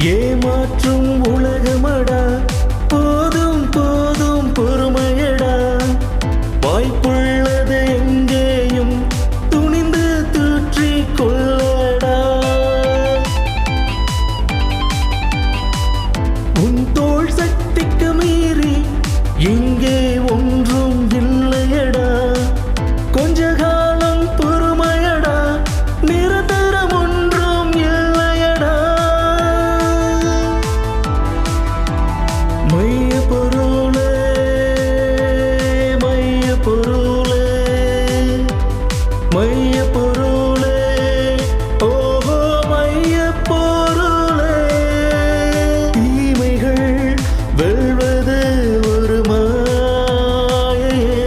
ஏமாற்றும் உலகமடா, போதும் போதும் பொறுமையடா. வாய்ப்புள்ளது எங்கேயும் துணிந்து தூற்றி கொள்ளடா. உன் தோள் சக்திக்கு மீறி இங்கே ஒன்றும் இல்லையடா. கொஞ்ச காலம் பொறுமையடா, நிரந்தரம் ஒன்றும் இல்லையடா. மைய பொருளே, மைய பொருளே, மைய பொருளே, ஓஹோ மைய பொருளே. தீமைகள் வெல்வது ஒரு மாயையே,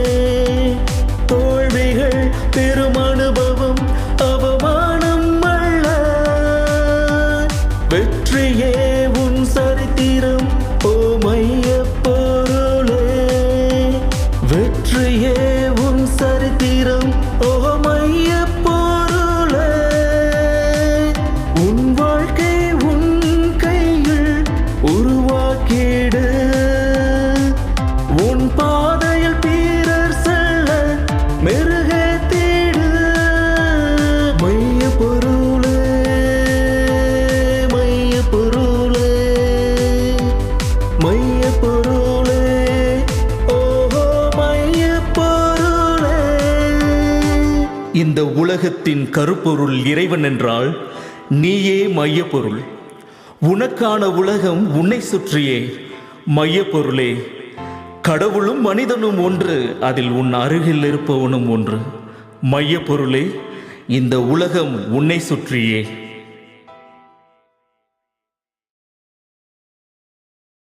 தோல்விகள் பெரும் அனுபவம் அவமானம் அல்ல. வெற்றியே உன் சரித்திரம், ஓ மைய பொருளே. வெற்றியே உன் சரித்திரம், ஓ மைய பொருளே. உன் வாழ்க்கை உன் கையில் உருவாக்கிடு. உன் பாதையில் பிறர் செல்ல மெருகேத்திடு. மைய பொருளே, மைய பொருளே, மைய பொருளே, ஓஹோ மைய பொருளே. இந்த உலகத்தின் கருப்பொருள் இறைவன் என்றால் நீயே மையப்பொருள். உனக்கான உலகம் உன்னை சுற்றியே. மையப்பொருளே, கடவுளும் மனிதனும் ஒன்று, அதில் உன் அருகில் இருப்பவனும் ஒன்று. மையப்பொருளே, இந்த உலகம் உன்னை சுற்றியே.